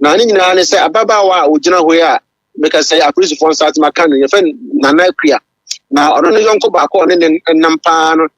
na ni nyina ne say ababa wa ogina ho ya make say apolice for start maka no ye fe nana akua na ono ne yonko ba ko ne nampa no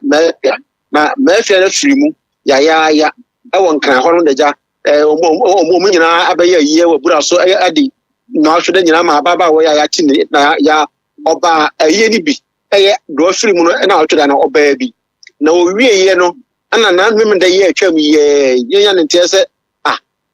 mafia na mafia na firi mu ya e won kan ho no deja omo nyina abaye yiye wabura so adi na ahwede nyina ma ababa wo ya ti ne na ya oba aye ni bi do firi mu no na ahwede na oba bi na owie ye no ana na mmem da ye atwam ye ya ne ntie se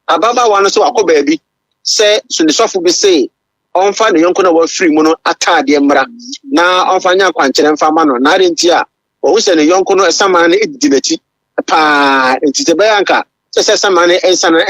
ababa wa no so akoba bi se so ne sofo bi se onfa ne yonko na wa firi mu no atade mmra na onfa nya kwankyere mfa ma no na renti a wo se ne yonko no esama na edinati pa enti be anka se sama na ensana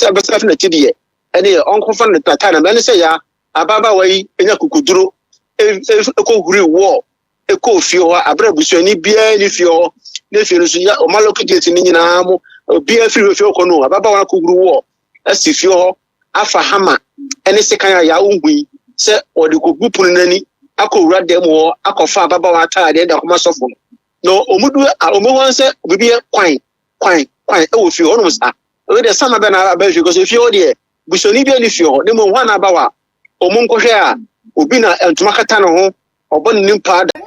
ebesef na tidiye ene onko fa no tata na me se ya ababa wa yi enya kukuduro eko huri wo eko fie ho abra busuani bia ni fie ho na fie no so ya o maloko gate ni nyina mo bia fie fie ko no ababa wa kuguru wo asi fie ho afa hama ene sekan ya unhui se odi kogupun nani akowura dem ho akofa ababa wa taade da koma sofo no omudu omuwan se obibi kwan e wo fie ho no sa o de sama be na ba fie ko so fie ho de busuani bia ni fie ho ne mo hwana ba wa omunkohwe a obi na entuma kata no ho obon nimpa da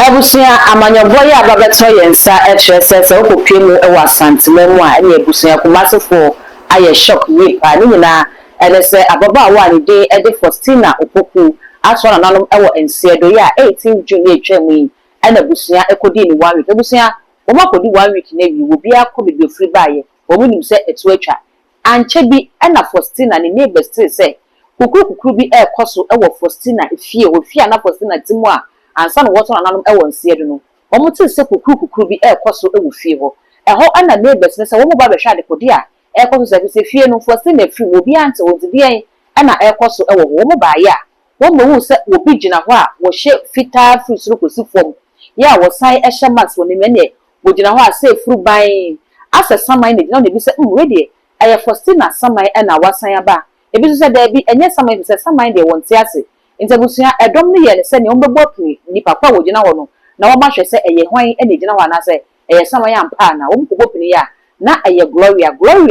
Abusia amanyobo ya babeto yensa HSS okopie mu e wasanteme mu a ene abusia Kumasi fo aye shock we pa ni nyina ene se ababa wa ni de e de Faustina Opoku aso na nanom e wo ensiedo ya 18 June etwam yi ene abusia ekodi ni 1 week abusia wo makodi 1 week na wi wo bia ko bedo free baye wo mu nim se etu atwa anche bi ena Faustina ni neighbor se kukuru bi e koso e wo Faustina efie wo fie na Faustina timu a ansa no woto nanom e won siedo no omo te se kukuru bi e koso e wo fie ho e ho ana neighbors ne se wo mo ba behwa de kodi a e koso se fie no Faustina free wo bi ante wo dibien ana e koso e wo mo ba ya wo mo hu se wo bi gina ho a wo hye fita free suru kosi fom ya wo sai e hye max wo ne mene wo gina ho a se furu ban asa saman ne gina ne bi se we de e Faustina saman e na wasan aba e bi so se da bi enye saman bi se saman de won te ase Intebusia edom ne ye se ne ombebo pni nipa kwa wogina ho no na wo ma hwe se eye hwan e ne gina ho na se eye sama ya mpa na wo mkogo pni ya na eye Gloria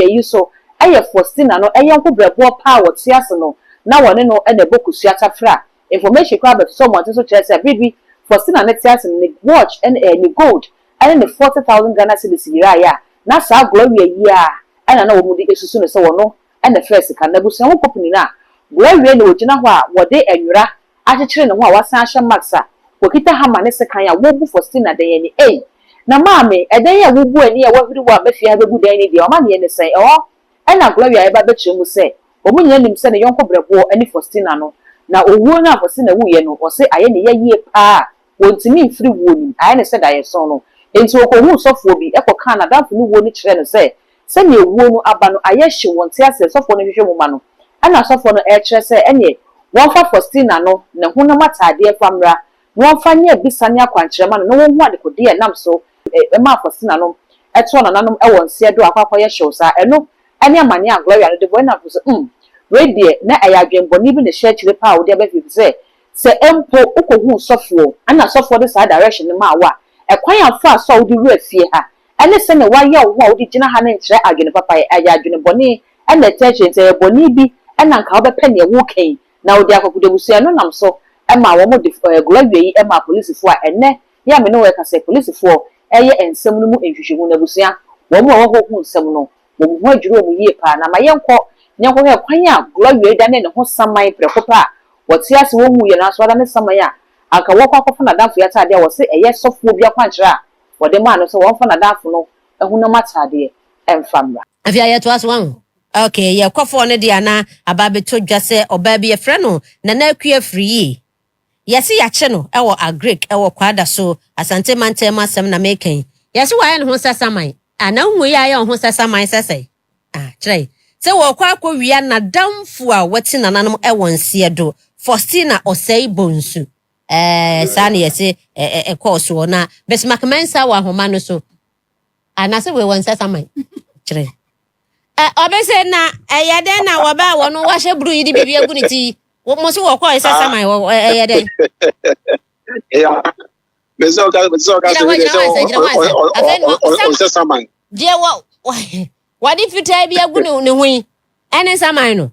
yi so eye Faustina no eye nko brebo pa wo te ase no na wone no e ne bokusu atafra information kwa be so mo so chere se bibi Faustina ne te ase ne watch and ne gold and ne 40,000 Ghana cedis yira ya na sa Gloria yi a ana na wo mudi esusu no se wo no e ne first kan na busia wo kopni na Gloria no ogina ho a wode enwura akyekere ne ho a wasan ahye maxa wokita hama ne sekan ya wobu Faustina de ye ni na maame eden ya wobu ani ya wahiri wa bafia ha bebu dan ni de o ma ne ne sen na Gloria eba betwe mu se o mu nyina nim se ne yonko brebo ani Faustina no na owuo na Faustina wu ye no o se aye ne ye pa wontimi mfiri wuo ni aye ne se da ye so no enti okohu sofo bi ekoka na danfo ni wuo ni kire no se ne wuo no aba no aye hye wonte ase sofo no hwehwe mu ma no ana sofo no e kire se ene won fa Faustina no ne ho no matade famra won fa nya bisane akwankyere ma no won hu adekode e nam so e ma Faustina no eto na nanom e won se do akwakoye hwewsa eno ene amane a Gloria no de boy na so we de na ayadwembo ni bi ne hye kire pa wo de ba fi se empo ukohu sofo ana sofo de sa direction ma wa e kwan afa so wo de ru afie ha ene se ne wa ye wo wo de gina ha na nkire adwene papa ayadwembo ni ene tension se boni bi ena nka obepe ne wo kan na odi akokudebusia no nam so ema wo mo de Gloria yi ema police fo a enne ya me no we ka se police fo eye ensem no mu enhwehwu na busia wo mo wo ho nsem no wo mo adwuro mu yie pa na ma yenko nyanko he kwan a Gloria da ne ho saman prekopa wo ti ase wo mu ye na so da ne saman a aka wo kwakofo na danfo ya tade wo se eye sofo bia kwankira wo de ma no so wo fa na danfo no ehu na matade emfamra afia ye to aso wan okay, ya kwafo ne dia na ababeto dwase oba bi ye frɛ no na na akua free Yesi ya cheno ewo agric ewo kwada so asante mantema sem na meken. Yesi wa en ho sasamai. Ana nwu ya ya ho sasamai sesai. Chai. Se wo kwa akowia na damfu a wati nananom ewo nsie do. Faustina osei bonsu. Sani yesi course wo na besmakmensa wa homa no so. Anase we won sasamai. Chai. Obese na yede na waba wono wahye bru yidi bibia gu ni ti. Mo so wo kwa sasamai yede. Yeah. Beso ka saman. Dear what if you tell me a good no any saman no?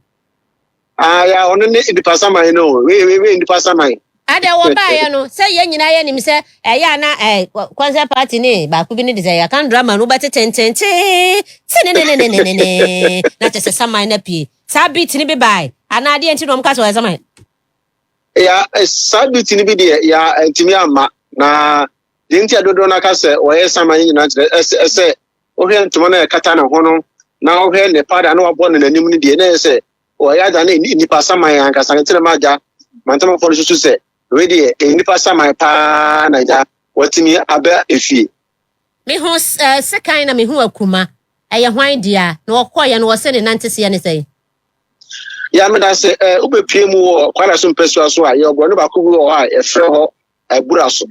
Yeah, on the pasamai no. We in the pasamai. Ada wo ba ya no say ye nyina ye nim say ya na concert party ni ba ku bi ni say ya kan drama no ba ten ne na te say saman na pie sa beat ni be bai ana de enti no mka so saman. Yeah, sabit ni bi de ya ntimi ama na de ntia dodo na ka se o ye saman nyina se o hwe ntoma na kata na ho no na o hwe ne pada na wabo na nanim ni de na se o ya da na nipa saman ya nka san tire maja mantama fo so se we de nipa saman pa na ja watimi aba efie Me ho sekan na me ho akuma eye hwan dia na okoye na wo se ne nantese ya ne sei. Ya me da se ubepie mu kwala so mpeso so a ye ogbo no ba ko bu ho a e fre ho eburaso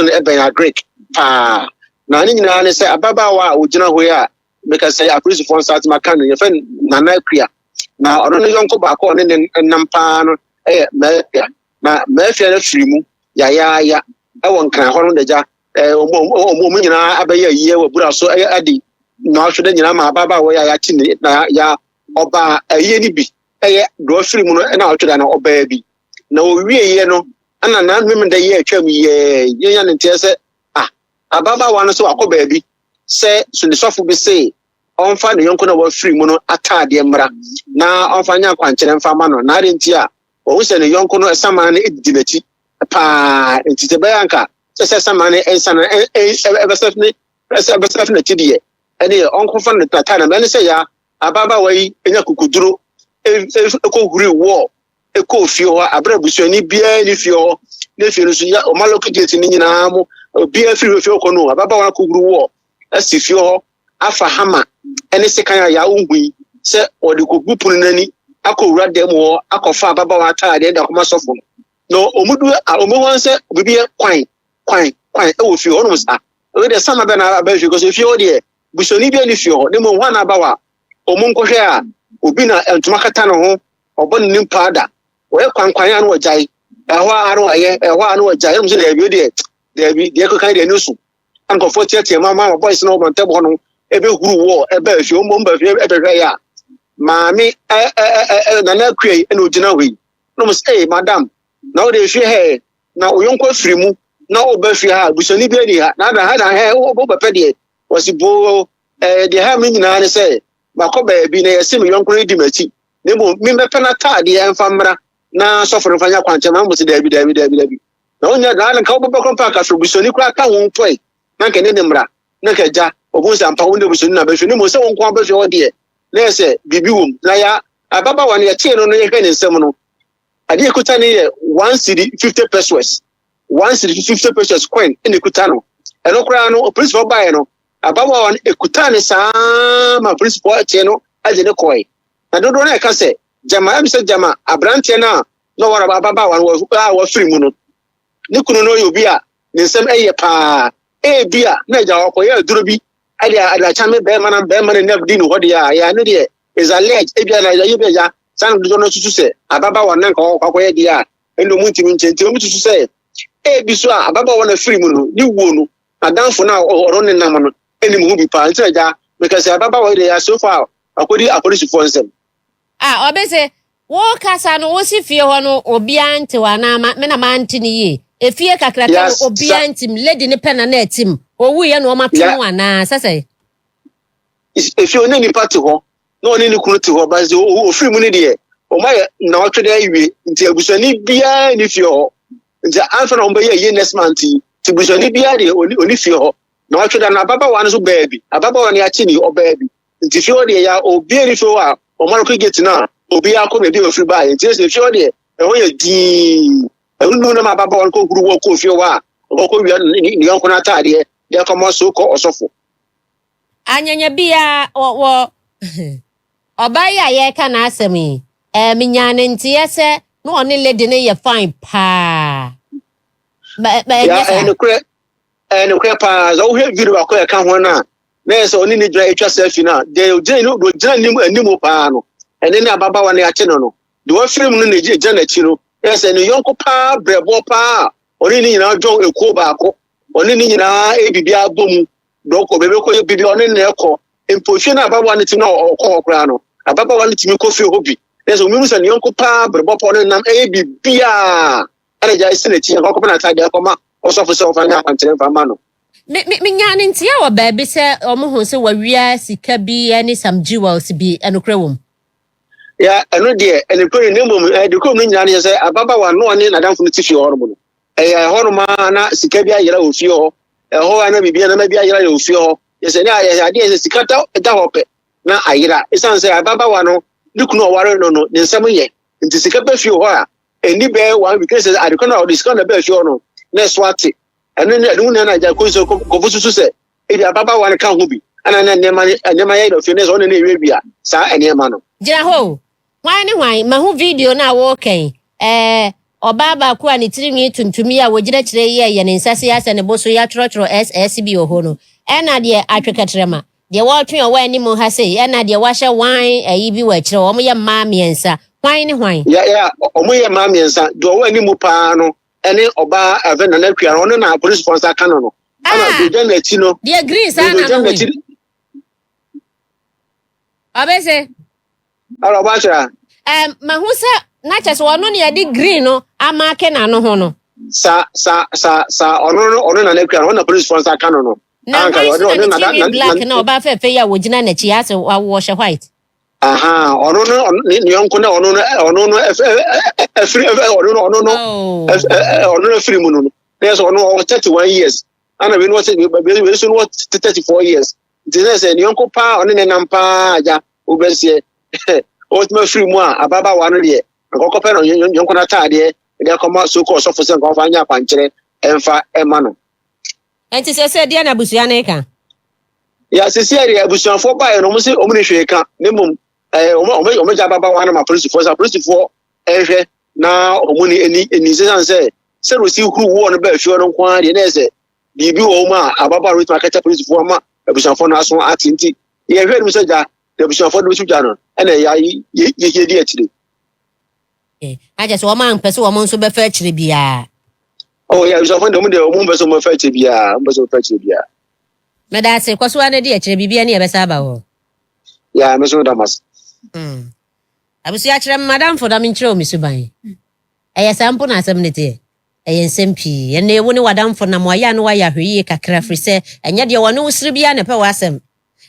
no eben agric pa na ni nyina ne se ababa wa ogina ho ya because say appreciate for start makan ye fen nana akua na ono ne yonko ba ko ne nampa no mafia na mafia na firi mu ya e won kan ho no deja omo nyina abaye yiye wa buraso adi na ahwede nyina ma ababa wa ya ti na ya oba aye ni bi do firi mu no na ahwede na oba bi na o wie ye no ana na mmem da ye atwam ye nya ne ntese ababa wa no so akoba bi se so ne sofo bi se onfa ne yonko na wa firi mu no atade mra na onfa nya kwankere mfa ma no na renti a o se ne yonko no esama na edinachi pa entite bayanka se sama na ensa na ebesef na tidie ene onko fa ne tata na me se ya ababa wa yi enya kukuduro eko huri wo eko fie ho abrabusuani bia ni fie ho na fie no so ya o maloka gate ni nyina mo bia fie fie ko no ababa wa kuguru wo asi fie ho afa hama ene sekan ya unhui se odi kogupu nani akowura dem wo akofa ababa wa taade da koma sofo no omudu omuwan se bibia kwan e wo fie ho no sa we de sama be na aba fie ko so fie ho de busoni bia ni fie ho ne mo hwa na abawa omunkohwe a obi na entuma kata no ho obon nim pada we kwan ya no wajai ehwa anu wajai mo se de bi de ko kan de nusu anko 40 mama boys no mo ntebo no ebe huru wo ebe afie o mo mba fie ebe hwe ya maami na na kue na ogina hwe no mo say madam na o de fie he na oyonko firi mu na o ba fie ha busoni bi ani ha na he o ba pede wasi bo de ha mi nyina ne say makoba bi na yesi mi yonko di machi ne mo mi mepe na taade ya mfa mra na sofo no fanya kwanche ma mo se dabi na onya na nka wo bekon pa ka firi busoni kura ka won toy na nke ne mra na ka ja ogun sa mpa wonde busoni na behwe ne mo se won kwa behwe ode na se bibi wom na ya ababa wan ya tie no no ye hwe ne nsem no ade ekuta ne ye 1 cedi 50 pesos 1 cedi 50 pesos coin ene kuta no eno kura no principal buy no ababa wan ekuta ne sa ma principal tie no aje ne koi na dodo na ka se jama am se jama abrante na no wara ababa wan wa firi mu no ne kunu no yobi a ne nsem eye pa bia na ja okoye duro bi ada chame be man ne di no hodi ya no de is alleged bia na ya be ya san do no tutu se ababa wan na ko akoye dia endo muntimi nchenti o mututu se bi so ababa wan firi mu no ni wo no adanfo na oro ne nam no eni mu bi pa ntia ja because ababa wan de ya so far akodi apolice for nsem obese wo kasa no wo si fie ho no obi ante wa na me na ma ante ni ye efie kakraka obi ante lady ne pena na atim owu ye no ma pem ana sese efie oni ni party ho no oni ni kunu ti ho bazi o free mu ni de o ma na o twede awie nti abusani bia ni fie ho nti anfa na ombe ye next month ti busani bia de oni fie ho na o twede na baba wa no so baabi ababa wa ni achi ni o baabi nti fie ho de ya obi ni fie ho a o ma ko get na obi akọ na bi ofri ba nti se fie ho de e ho ye di unu na mababa won ko guru wo ko fie wa ko wi ni yon ko na taade de ko mo so ko osofo anyanya bia wo oba ya ye ka na asemi minyane ntie se no one lady ne ye fine pa ba ya ene kre pa zo hwe video akọ ya ka ho na so oni ni dra etwa selfie na de je no do jina nim pa no ene ni ababa wa na ya che no de wo film no na je na chi no yes ene yonko pa brebo pa oni ni nyina jo ekuo ba akọ oni ni nyina ebibi agbomu doko bebe ko bibi oni na ekọ empohwe na ababa wa ne ti na okọ okra no ababa wa ne ti mi ko fi hobi yes o mi musa ni yonko pa brebo pa oni nam ebibia ana ja isi na chi ko na ta de akọ also so fa na antere fa ma no me nyane ntia wo ba bi se omo se wawia sika bi ani some jewels bi enokra wom ya eno de enokra ne mom de ko no nyane ye se ababa wa no ne na danfo no tifi hormo no hormo na sika bi ayira ofie ho ho ana bibia na bi ayira ofie ho ye se ne ade ye sika ta da hope na ayira isan se ababa wa no dikuno oware no ne nsam ye nti sika ba fie ho a eni be wa because adiko na discount na ba fie ho no na swati eno ne adu na ja ko so ko fususu se e ababa wa ne ka ho bi ana na nema ye do fie ne so ne ewe bia sa enema no jira ho hwan ma ho video na wo ken obaba ko ani tirinwi tuntumi a wo gira kire ye ne nsase ya se ne boso ya trotro SSB oho no na de atwekatrema de wo twen o wa ni mu ha se na de wa hye wan ayi bi wa kire wo mo ye ma miensa hwan ya o mo ye ma miensa do wa ni mu pa no ene oba even na kwia no na police sponsor kan no ana do je na ti no de green sa na no abese ala ba tira ma hu se na chese wono ne de green no ama ke na no ho no sa ono na kwia no police sponsor kan no anka ono na black na oba fe ya wo gina na chi ase wo hye white aha ono no ni yonko na ono no free ono no free mu no there's ono 31 years ana we no say we so what 34 years this is ni yonko pa ono ne nampa aja obensie o tuma free mu a ababa wa no de akoko pa no yonko na taade de akoma so ko so fose nko fa anya kwankere emfa ema no enti se dia na busua na ka ya se area busuanfo ba e no mo se o mo ne hwe ka ne mum o ja baba wa na ma police for ehwe na o mo ni se ro si huru wo no ba hwe no kwa de na se bibi wo ma ababa ro ma ka police for ma busuanfo na so atinti ye hwe no se ja de busuanfo no su ja no na ya ye di akire aja so ma mpese wo mo nso be fa akire bia oh ya busuanfo de mo be so mo fa akire bia mo so fa akire bia me da se kwaso na di akire bibia ne ye be sa ba ho ya me so da mas abusu akire madam for da min kire o misuban eye sampo na asem ne te eye nsempi ye na ewo ne wadam for na mo ya no wa ya hweye kakra fri se enye de wo ne usiri bia ne pe wasem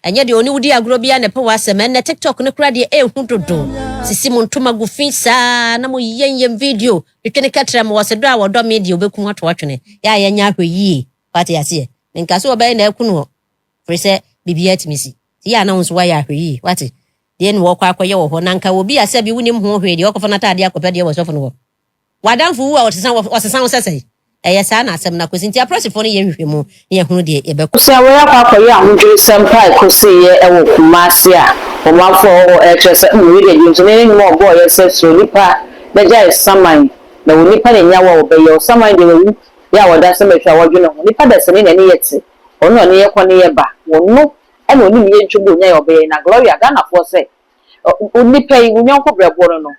enye de oni wudi agro bia ne pe wasem en TikTok ne kra de ehu dodo sisi mo ntoma gu finsa na mo yem video twene katra mo wasedo a wodo media obeku ato atwene ya ye nya hweye pati ase nka so obai na ekunu fri se bibia timisi ya na nso wa ya hweye wati de no kwa akoye wo ho na nka obi ase bi wunim ho hwe de okofa na taade akopɛ de wo sofo no wo wadamfo wu a wosesan sesai sa na asem na kosinti aprosifo no ye hwehwe mu ye hunu de ye beku kusa we akwakoye ahundwe sampai kosiye ewo Kumasi a omafo chese mu de yunso ne ni mo boy se so nipa na jai saman na wo nipa ne nyawo obeyo saman de wu ya wada se metwa wodwe no nipa da se ne ne yete ono ne ye kɔ ne ye ba wonu ena oni mi ntwugo nya obeyo na Gloria Ghana for se nipa yi wunyanko brebo no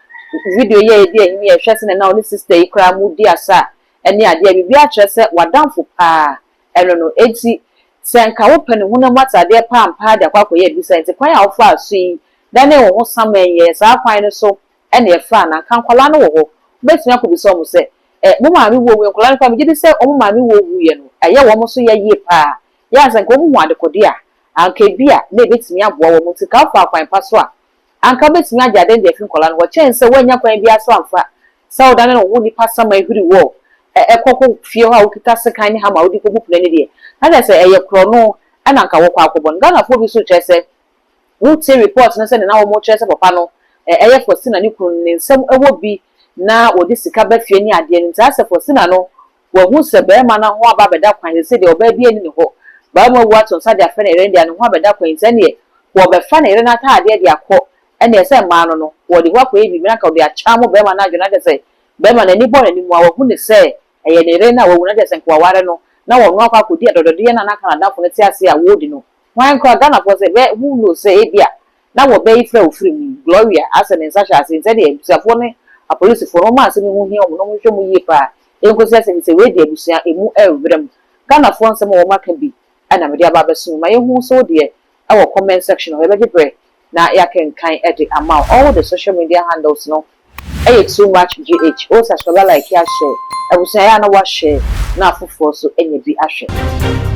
video ye di ehimi ye hwese ne na oni sister yi kra mu di asa ene ade a bibia kyerese wadamfo pa eno no eti senka wo pene huna matade pampa de kwakoye bisa enti kwan a wo fa asu yi da ne wo saman ye sa kwan ne so ene ye fa na kan kwala no wo ho betia ko bisa mo se mo maami wo wo kwala no fa me gidi se o mo maami wo wu ye no aye wo mo so ye ye pa ya senka wo mu ade kodia anka bia na betimi aboa wo mo tika fa kwan pa so a anka betimi agya den de fin kwala no wo chense wanya kwan bia so amfa sa oda ne wo nipa sama ehuri wo ekoko fie ho a ukita sekan ni ha ma odi ko bupu ne de na say eye kro no ana nka wo kwa akobon Ghana fo bi so chese wo te report na say na wo mo chese papa no eye for sina ni kru ne nsem ewo bi na odi sika ba fie ni ade ni ta se for sina no wo hu se be ma na ho aba beda kwan se de oba bi ani ne ho ba ma wu aton sa de afa na ere de ne ho abeda kwan se ne wo be fa na ere na ta ade de akọ ene ese ma no wo de wa kwa bi na ka de acha mo be ma na adwena de se be ma na ni bo na ni mu a wo hu ne se eye ne ere na wo wu na de se kwa ware no na wo no akwa kodi adodode na na kana da fo ne ti ase a wo di no wan kwa Ghana for se be hu no se ebia na wo be ifra ofiri mu Gloria ase ne nsa hwa ase se de ebusuafo ne a police for no ma ase ne hu hia mo no mo hwe mu yi pa enkosi ase se we de ebusua emu ewrem Ghana for nsem wo maka bi ana me de aba besu ma ye hu so de our comment section or every na ya can kind edit amount all the social media handles no too much gh o subscribe like ya share ebusuya ya na wa share na afofo so enye bi ahwe